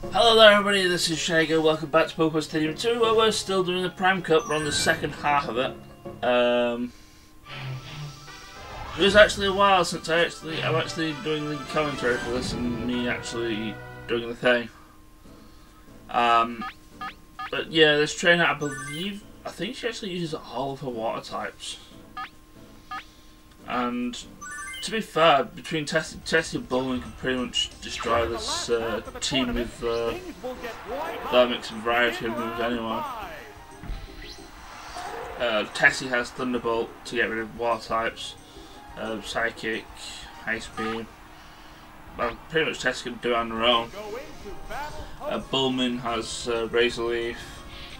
Hello there everybody, this is Shago. Welcome back to Pokémon Stadium 2 where we're still doing the Prime Cup. We're on the second half of it. It was actually a while since I'm actually doing the commentary for this and me actually doing the thing. But yeah, this trainer, I think she actually uses all of her water types. And to be fair, between Tessie and Bowling can pretty much destroy this team with their mix and variety of moves anyway. Tessie has Thunderbolt to get rid of water types, Psychic, Ice Beam. Well, pretty much Tessie can do it on her own. Bullman has Razor Leaf,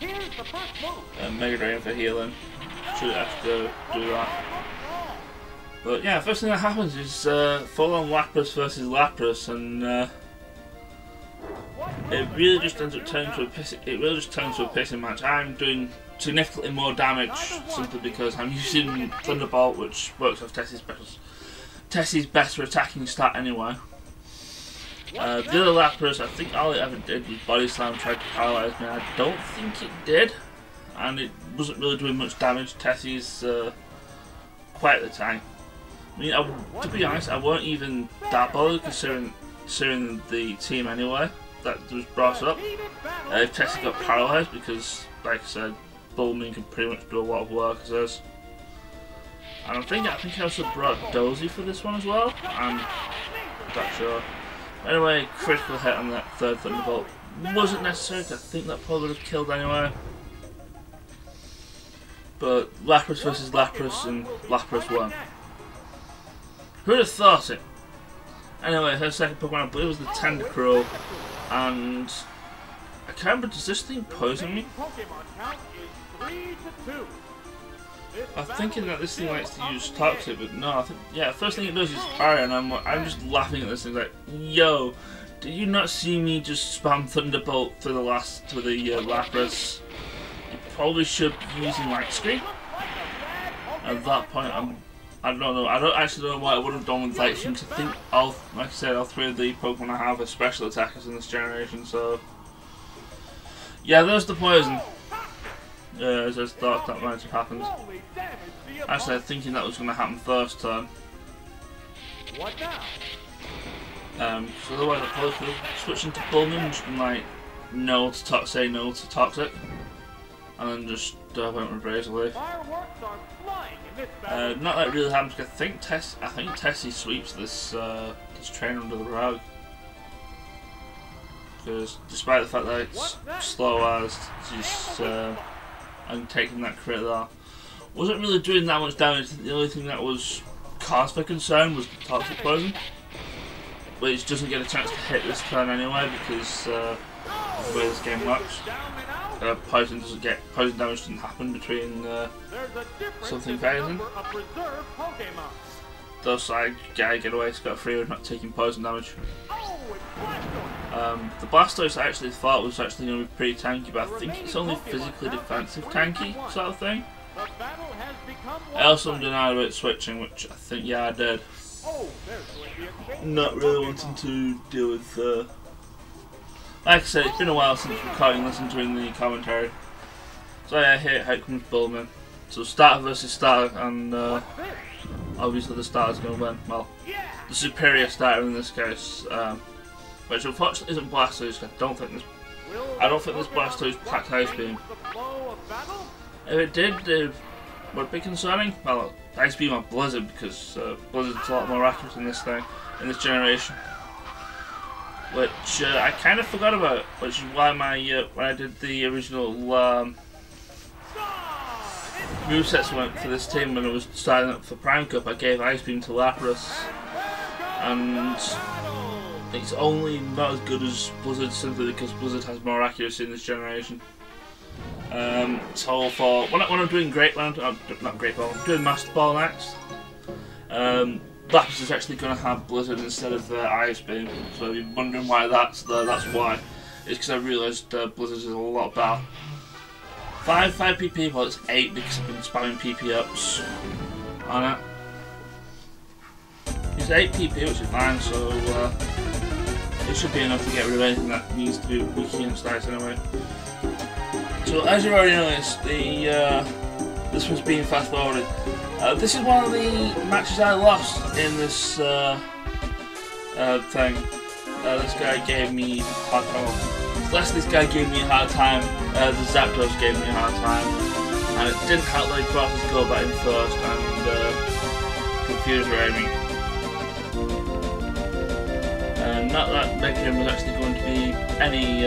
Mega Drain for healing. Should have to do that. But yeah, first thing that happens is full-on Lapras versus Lapras, and it really just ends up turning to a pissing match. I'm doing significantly more damage simply because I'm using Thunderbolt, which works off Tessie's better attacking stat anyway. The other Lapras, I think all it ever did was Body Slam, tried to paralyze me. I don't think it did, and it wasn't really doing much damage. Tessie's quite the tank. I mean, to be honest, I weren't even that bothered considering the team anyway that was brought up. If Tessie got paralysed, because, like I said, Bullman can pretty much do a lot of work as is. And I think I also brought Dozy for this one as well. I'm not sure. Anyway, critical hit on that third Thunderbolt wasn't necessary. I think that probably would have killed anyway. But Lapras versus Lapras, and Lapras won. Who'd have thought it? Anyway, her second Pokemon I believe was the Tentacruel, and I can't remember, does this thing poison me? I'm thinking that this thing likes to use Toxic, but no, I think, yeah, first thing it does is fire, and I'm just laughing at this thing like, yo, did you not see me just spam Thunderbolt for the Lapras? You probably should be using Light Screen. At that point, I don't know. I don't actually know what I would have done with Light Screen. I think like I said, all three of the Pokemon I have are special attackers in this generation. So yeah, there's the poison. I just thought that might have happened. Actually, I'm thinking that was going to happen first turn. So otherwise, I probably could have switched into Bullman, just been like say no to Toxic, and then just went with Razor Leaf. Not that it really happens because I think Tessie sweeps this trainer under the rug. Because despite the fact that it's slow as she's and taking that crit there, wasn't really doing that much damage. The only thing that was cause for concern was the Toxic Poison, which doesn't get a chance to hit this turn anyway because of the way this game works. Poison damage doesn't happen between something phasing. Thus I get away scot-free with not taking poison damage. The Blastoise I actually thought was actually going to be pretty tanky, but I think it's only physically defensive tanky sort of thing. I also denied about switching, which I think, yeah, I did. Not really wanting to deal with like I said, it's been a while since recording this and doing the commentary. So yeah, here comes Bullman. So starter versus starter, and obviously the starter's going to win. Well, the superior starter in this case, which unfortunately isn't Blastoise. I don't think this Blastoise packed Ice Beam. If it did, it would be concerning. Well, Ice Beam or Blizzard, because Blizzard's a lot more accurate in this generation. Which I kind of forgot about, which is why when I did the original movesets went for this team when I was starting up for Prime Cup, I gave Ice Beam to Lapras, and it's only not as good as Blizzard simply because Blizzard has more accuracy in this generation. So for when I'm doing I'm doing Master Ball next. Lapras is actually going to have Blizzard instead of Ice Beam, so if you're wondering why that's there, that's why. It's because I realised Blizzard is a lot better. 5 PP, well it's 8 because I've been spamming PP ups on it. It's 8 PP, which is fine, so it should be enough to get rid of anything that needs to be weak against ice anyway. So as you've already noticed, this one's being fast forwarded. This is one of the matches I lost in this thing. This guy gave me a hard time. Last this guy gave me a hard time, the Zapdos gave me a hard time. And it didn't help that he brought his go back in first and confused aiming. Not that Megan was actually going to be any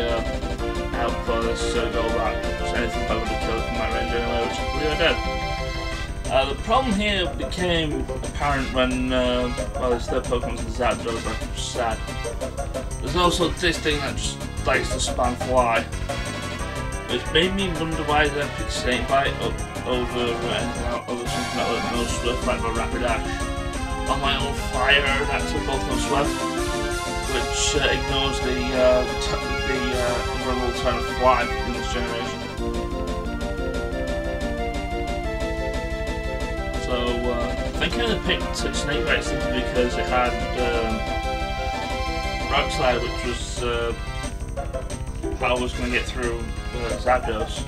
help for this go back. So anything but would have killed it from that range anyway, which I believe I did. The problem here became apparent when, well, this third Pokemon was the Zapdos, like I said. There's also this thing that just likes to spam fly, which made me wonder why did I pick Snakebite up over anything else, over something that was no Swift, like my Rapid Dash. On my own fire, actually both no Swift, which ignores the invulnerable turn of Fly in this generation. So I think I only picked Snakebite simply because it had Rock Slide, which was how I was going to get through Zapdos.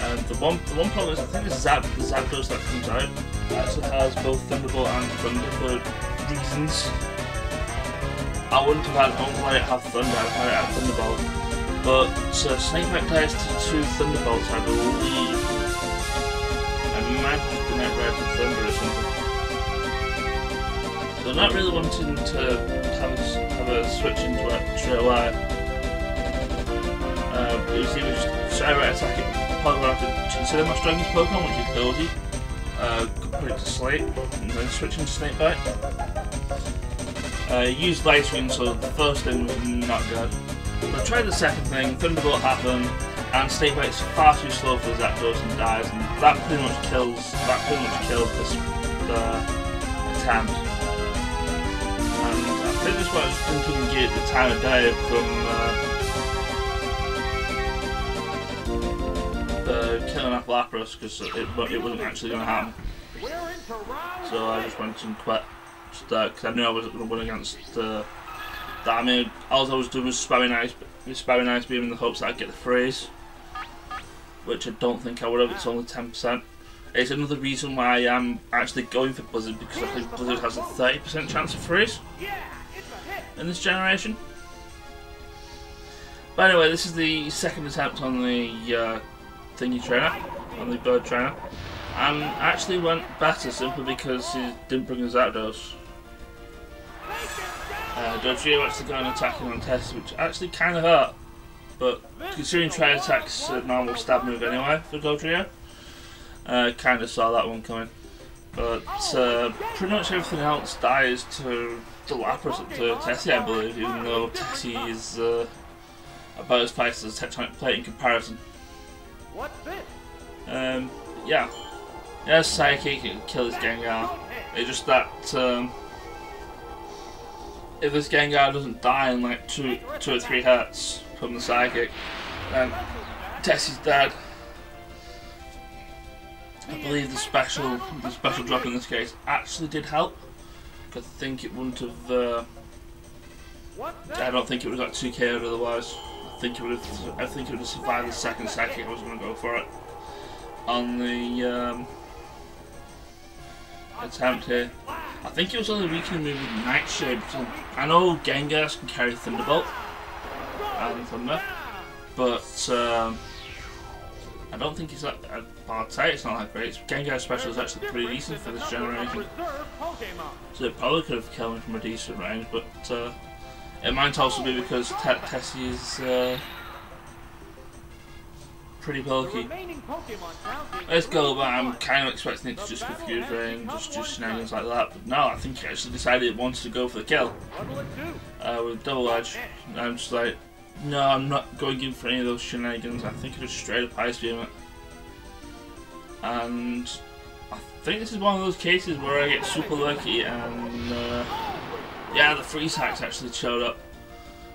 And the one problem is I think the Zapdos that comes out actually has both Thunderbolt and Thunder for reasons. I wouldn't have let it have Thunder, I'd have it have Thunderbolt. But Snakebite dies to 2 Thunderbolts, I believe. I might have been outright with Thunder or something. So not really wanting to have a switch into it straight away. It was either just outright attack it, Pokemon I have to consider my strongest Pokemon, which is Dozy. Could put it to sleep, and then switch into Snakebite. Used Light Swing, so the first thing was not good. But I tried the second thing, Thunderbolt happened, and Snakebite's far too slow for the Zapdos and dies, and that pretty much killed this attempt. And I think that's what I was thinking at the time of day from killing off Lapras, because it wasn't actually going to happen. So I just went and quit, because I knew I wasn't going to win against that. I mean, all I was doing was spamming Ice Beam in the hopes that I'd get the freeze, which I don't think I would have. It's only 10%. It's another reason why I am actually going for Blizzard, because I think Blizzard has a 30% chance of freeze in this generation. But anyway, this is the second attempt on the thingy trainer, on the bird trainer, and actually went better simply because he didn't bring his Zapdos. Dodrio actually got an attacking on test, which actually kind of hurt, but considering Tri Attack's a normal stab move anyway for Dodrio, kind of saw that one coming. But pretty much everything else dies to the Lapras up to Tessie, I believe, even though Tessie is about as fast as a Tectonic Plate in comparison. Yeah. Yes, Psychic can kill this Gengar. It's just that if this Gengar doesn't die in like 2 or 3 hits from the Psychic, then Tessie's dead. I believe the special drop in this case actually did help. I think it wouldn't have. I don't think it would have got 2KO'd otherwise. I think it would have survived the second Psychic. I was going to go for it on the attempt here. I think it was only weakening move with Nightshade. I know Gengars can carry Thunderbolt and Thunder, but I don't think it's that. I'd say it's not that great. Gengar special is actually pretty decent for this generation, so it probably could have killed him from a decent range. But it might also be because Tessie is pretty bulky. Let's go, but I'm kind of expecting it to just confuse rain, just shenanigans like that. But no, I think he actually decided it wanted to go for the kill with Double Edge. And I'm just like, no, I'm not going in for any of those shenanigans. I think I just straight up Ice Beam it. And I think this is one of those cases where I get super lucky and yeah, the freeze hacks actually showed up,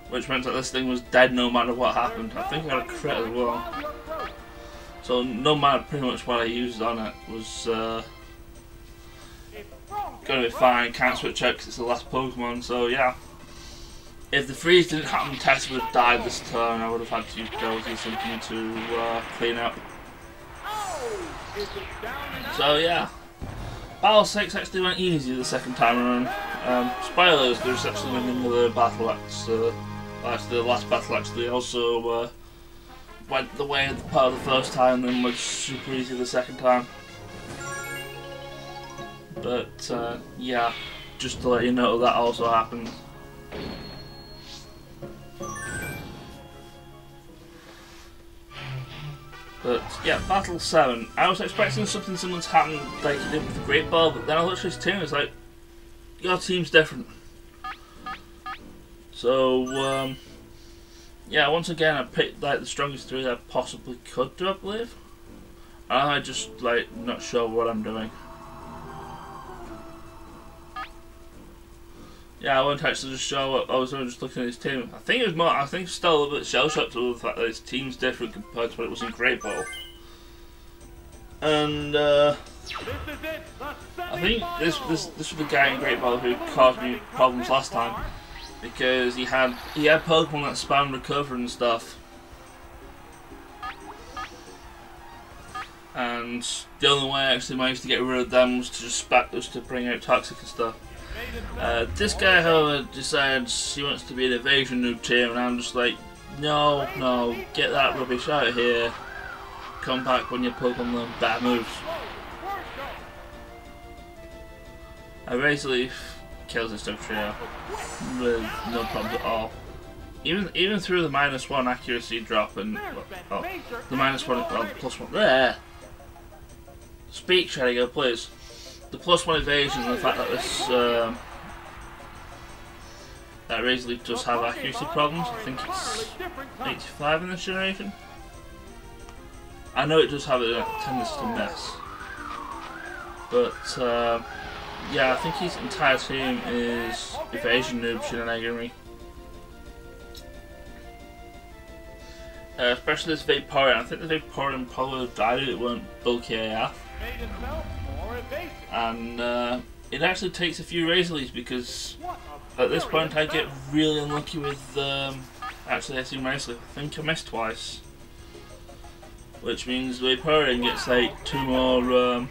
which meant that this thing was dead no matter what happened. I think I got a crit as well. So no matter pretty much what I used on it was going to be fine. Can't switch out because it's the last Pokemon, so yeah. If the freeze didn't happen, Tess would have died this turn. I would have had to use Josie something to clean up. So yeah, Battle 6 actually went easy the second time around. Spoilers, there's actually another battle actually the last battle actually also went the way of the part of the first time and then was super easy the second time. But yeah, just to let you know that also happened. But yeah, Battle 7. I was expecting something similar to happen like you did with the Great Ball, but then I looked at his team and it's like, your team's different. So yeah, once again I picked like the strongest 3 I possibly could do, I believe. I just like not sure what I'm doing. Yeah, I wasn't actually just sure what I was just looking at his team. I think it was more. I think still a little bit shell shocked with the fact that his team's different compared to what it was in Great Ball. And I think this was the guy in Great Ball who caused me problems last time because he had Pokemon that spam recover and stuff. And the only way I actually managed to get rid of them was to just to bring out Toxic and stuff. This guy, however, decides he wants to be an evasion noob team, and I'm just like, no, get that rubbish out of here. Come back when your Pokemon learn bad moves. I basically kills this trio with no problems at all. Even through the -1 accuracy drop and the -1 +1 there. Speak, Shadigo, please. The +1 evasion and the fact that this that Razor Leaf does have accuracy problems. I think it's 85 in this generation. I know it does have a tendency to miss, but yeah, I think his entire team is evasion noob shenaniganery. Especially this Vaporeon. I think the Vaporeon probably would have died if it weren't bulky AF. And it actually takes a few Razor Leafs because at this point I get really unlucky with actually hitting Razor Leaf. I think I missed twice, which means the Vaporeon gets like 2 more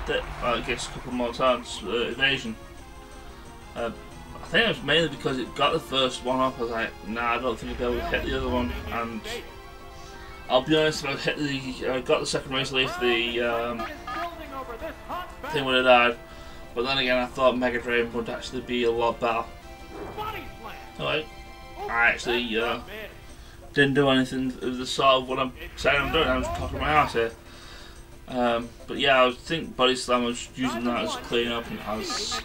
it gets a couple more times evasion. I think it was mainly because it got the first one off. I was like, nah, I don't think I'll be able to hit the other one. And I'll be honest, if I got the second Razor Leaf, the thing would have died. But then again, I thought Mega Drain would actually be a lot better. Alright, I actually didn't do anything of the sort of what I'm saying I'm doing. I was talking my ass here. But yeah, I think Body Slam was using that as clean up and it has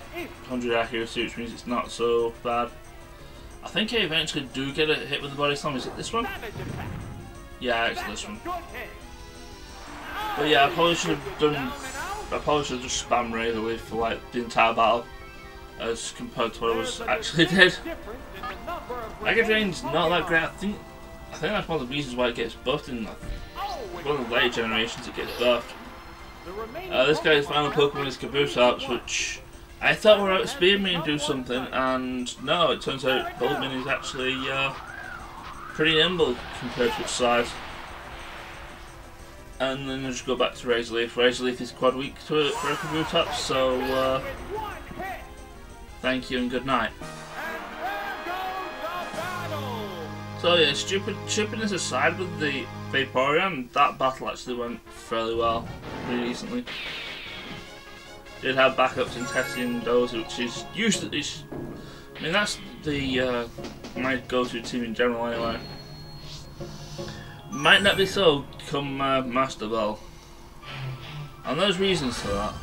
100 accuracy, which means it's not so bad. I think I eventually do get a hit with the Body Slam. Is it this one? Yeah, it's this one. But yeah, I probably should have just spammed Razor Leaf for like the entire battle, as compared to what I was actually did. Mega Drain's not that great. I think that's one of the reasons why it gets buffed in one of the later generations. It gets buffed. This guy's final Pokemon is Kabutops, which I thought would outspeed me and do something, and no, it turns out Bulbmin is actually pretty nimble compared to its size. And then I just go back to Razor Leaf. Razor Leaf is quad weak for a Kabutops, so thank you and good night. So yeah, stupidness aside with the Vaporeon, that battle actually went fairly well, pretty decently. Did have backups in Tessie and Dozy, which is usually, I mean that's the my go-to team in general anyway. Might not be so come Master Ball. And there's reasons for that,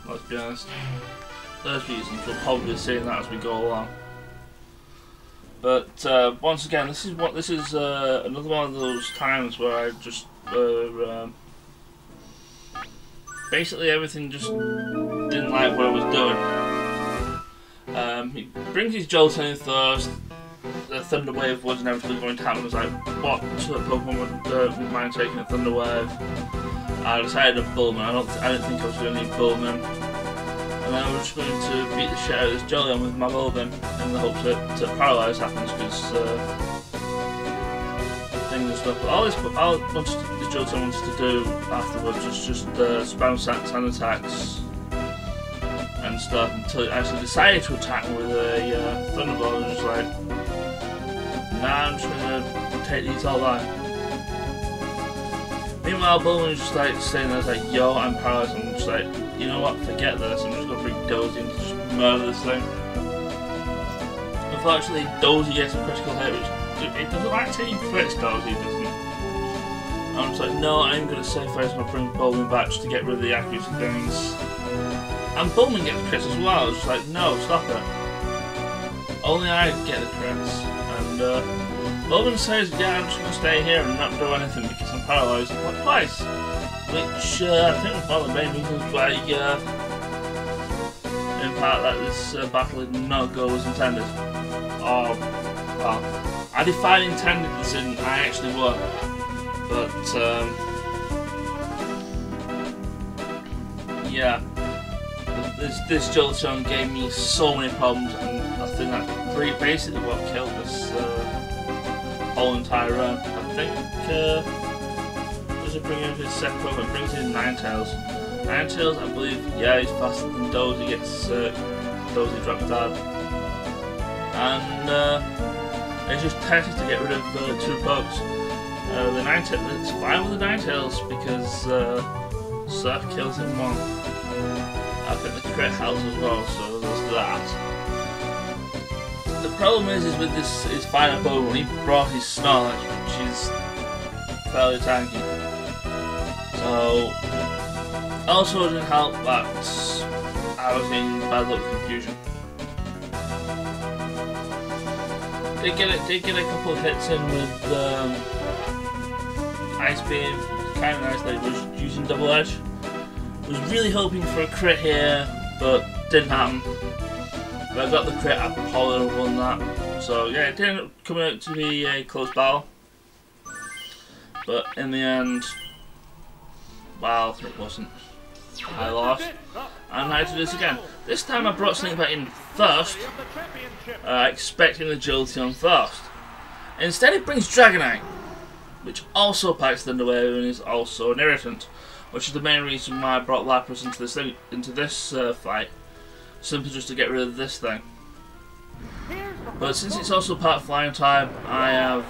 let's be honest. There's reasons, we'll probably be seeing that as we go along. But once again, this is another one of those times where I just basically everything just didn't like what I was doing. He brings his Jolteon in first. The Thunder Wave wasn't eventually going to happen. I was like, what Pokemon would mind taking a Thunder Wave? I decided a Bulbmin. I didn't think I was going to need Bulbmin. And and I was just going to beat the shit out of this Jolteon with my Bulbin in the hope that paralyse happens, because things and stuff. But all the Jolteon wanted to do afterwards was just spam sand attacks and stuff until it actually decided to attack me with a Thunderbolt, and was like, nah, I'm just gonna take these all out. Meanwhile, Bulbin was just like sitting there, like, yo, I'm paralysed. I'm just like, you know what, forget this, I'm just gonna bring Dozy and just murder this thing. Unfortunately, Dozy gets a critical hit, which it doesn't actually crits Dozy, doesn't it? I'm just like, no, I'm gonna save first, I'm gonna bring Bulbin back just to get rid of the accuracy things. And Bulbin gets crits as well. I was just like, no, stop it. Only I get the crits. And Bulbin says, yeah, I'm just going to stay here and not do anything because I'm paralysed. Like, twice. Which I think was one of the main reasons why, in part, that this battle did not go as intended. Or, well, I define intended as in I actually won. But, yeah. This Jolteon gave me so many problems, and I think that's basically what killed this whole entire run. I think, does it bring in his second Pokemon? It brings in Ninetales. Ninetales, I believe, yeah, he's faster than Dozy, gets Dozy dropped down. And it's just tested to get rid of 2 pokes. The Ninetales, it's fine with the Ninetales because Surf kills it in 1. I think the crit helps as well, so there's that. The problem is with this is final Pokemon, he brought his Snorlax, which is fairly tanky. So, also didn't help that I was in bad luck confusion. Did get a couple of hits in with Ice Beam, kind of nice that he was using Double Edge. Was really hoping for a crit here, but didn't happen. But I got the crit, I probably would have won that. So yeah, it ended up coming out to be a close battle. But in the end, well, it wasn't. I lost. And I had to do this again. This time I brought Snake back in first, expecting the Jolteon first. Instead it brings Dragonite, which also packs Thunder Wave and is also an irritant. Which is the main reason why I brought Lapras into this fight, simply just to get rid of this thing. But since it's also part Flying type, I have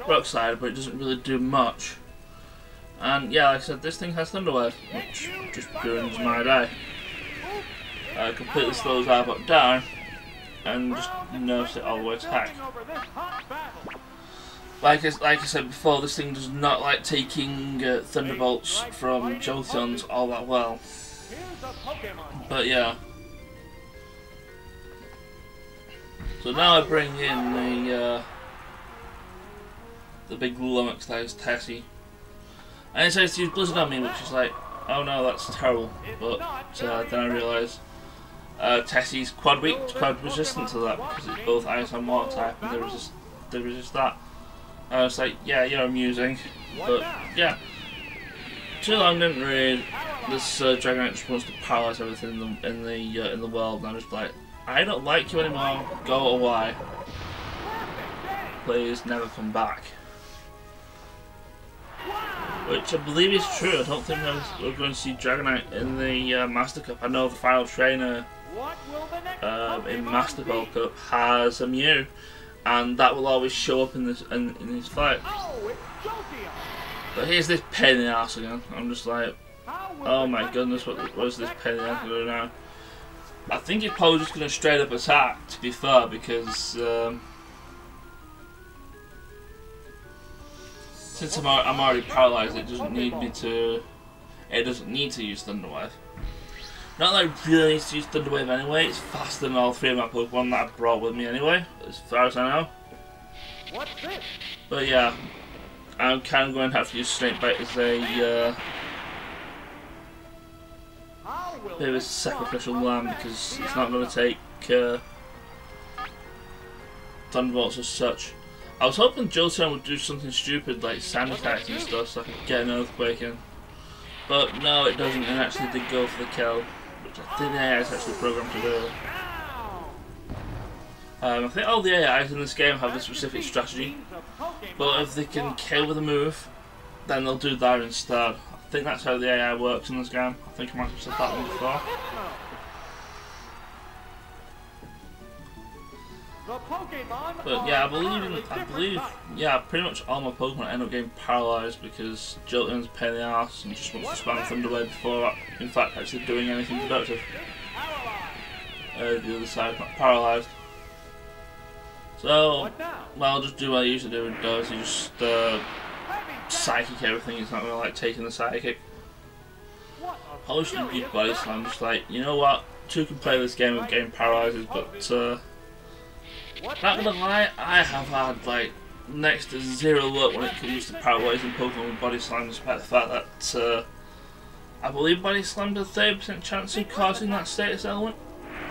Rock Slide, but it doesn't really do much. And yeah, like I said, this thing has Thunder Wave, which just ruins my day. Completely slows Arbok down, and just nerfs it all the way to heck. Like I said before, this thing does not like taking Thunderbolts from Jolteons all that well. But yeah. So now I bring in the big Lummox that is Tessie. And it says to use Blizzard on me, which is like, oh no, that's terrible. But then I realise Tessie's quad resistant to that because it's both Ice and Water type, and they resist that. I was like, yeah, you're amusing, but yeah. Too long didn't read. This Dragonite just wants to paralyze everything in the world, and I'm just like, I don't like you anymore. Go away. Please never come back. Which I believe is true. I don't think we're going to see Dragonite in the Master Cup. I know the final trainer in Master Ball Cup has a Mew. And that will always show up in his fight. But here's this pain in the ass again. I'm just like, oh my goodness, what is this pain in the ass going to do now? I think it's probably just going to straight up attack, to be fair, because since I'm already paralysed, it doesn't need to use Thunder Wave. Not that I really need to use Thunder Wave anyway, it's faster than all 3 of my Pokemon that I brought with me anyway, as far as I know. But yeah, I'm kind of going to have to use Snakebite as a bit of a sacrificial lamb because it's not going to take Thunderbolts as such. I was hoping Jolteon would do something stupid like Sand Attack and stuff so I could get an Earthquake in. But no, it doesn't, it actually did go for the kill, which I think the AI is actually programmed to do. I think all the AIs in this game have a specific strategy, but if they can kill with a move, then they'll do that instead. I think that's how the AI works in this game. I think I might have said that one before. But yeah, I believe, yeah, pretty much all my Pokemon end up getting paralysed because Jolteon's a pain in the ass and just wants to spam Thunderwave before, in fact, actually doing anything productive. The other side's not paralysed. So, well, I'll just do what I usually do with those. You just psychic everything. It's not really like taking the psychic. Probably should use Body Slam. Just like, you know what? Two can play this game of getting paralyzes, but not gonna lie, I have had like next to zero luck when it comes to paralysing Pokemon with Body Slam, despite the fact that I believe Body Slam has a 30% chance of causing that status element.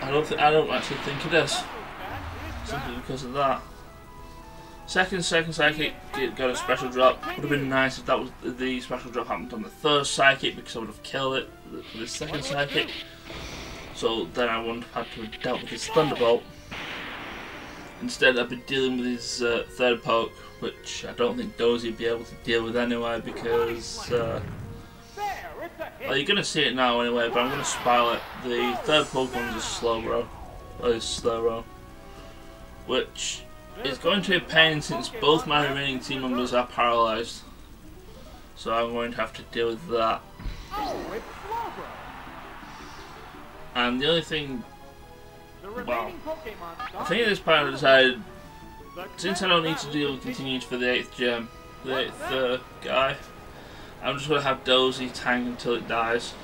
I don't actually think it is. Simply because of that. Second psychic got a special drop. Would have been nice if that was the special drop happened on the third psychic, because I would have killed it for the second psychic. So then I wouldn't have had to have dealt with his Thunderbolt. Instead, I'd be dealing with his third poke, which I don't think Dozy would be able to deal with anyway, because well, you're gonna see it now anyway, but I'm gonna spoil it. The third Pokemon's a Slowbro, which is going to be a pain since both my remaining team members are paralysed. So I'm going to have to deal with that. And the only thing, well, I think at this point I decided, since I don't need to deal with continues for the 8th gem, the 8th guy, I'm just going to have Dozy tank until it dies.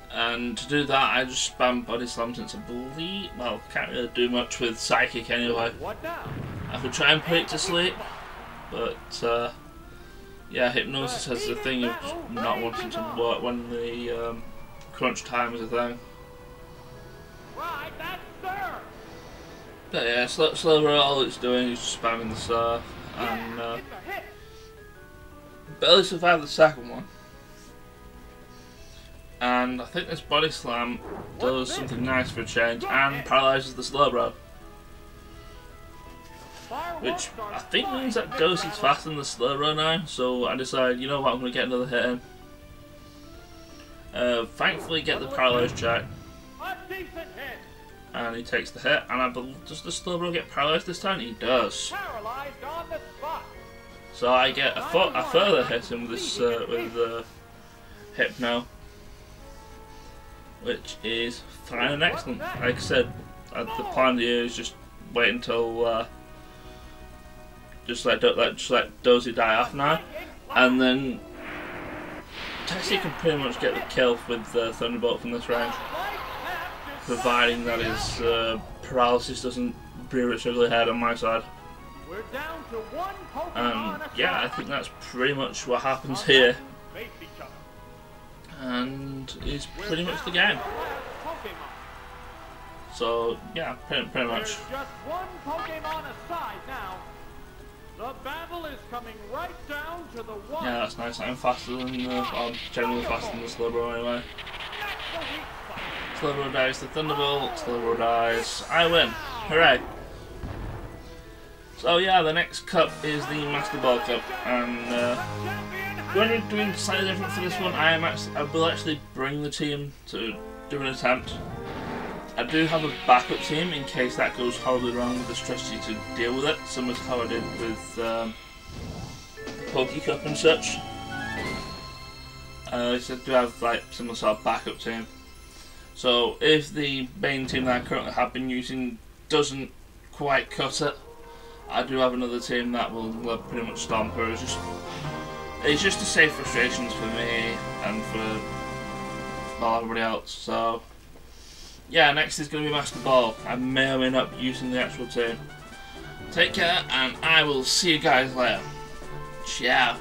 And to do that, I just spam Body Slam since I believe, well, can't really do much with Psychic anyway. I could try and put it to sleep, but yeah, Hypnosis has the thing of not wanting to work when the crunch time is a thing. But yeah, Slowbro, all it's doing is just spamming the Surf, and barely survived the second one. And I think this Body Slam does something nice for a change and paralyses the Slowbro. Which I think means that Dozy's faster than the Slowbro now, so I decided, you know what, I'm going to get another hit in. Thankfully get the paralyze check. And he takes the hit, and I believe, does the Slowbro get paralysed this time? He does. So I get a further hit in with this Hypno, which is fine and excellent. Like I said, the plan here is just wait until just let Dozy die off now, and then Tessie can pretty much get the kill with the Thunderbolt from this range, providing that his paralysis doesn't rear its ugly head on my side. And yeah, I think that's pretty much what happens here. And it's pretty much the game. So yeah, pretty much. Yeah, that's nice. I'm faster than I'm generally faster than the Slowbro anyway. Slowbro dies to Thunderbolt. Slowbro dies. I win. Hooray! So yeah, the next cup is the Master Ball Cup, and going to be doing slightly different for this one. I will actually bring the team to do an attempt. I do have a backup team in case that goes horribly wrong with the strategy to deal with it, similar to how I did with Poké Cup and such. So I do have like similar sort of backup team. So if the main team that I currently have been using doesn't quite cut it, I do have another team that will pretty much stomp her. It's just to save frustrations for me and for everybody else. So yeah, next is going to be Master Ball. I may or may not be using the actual team. Take care, and I will see you guys later. Ciao.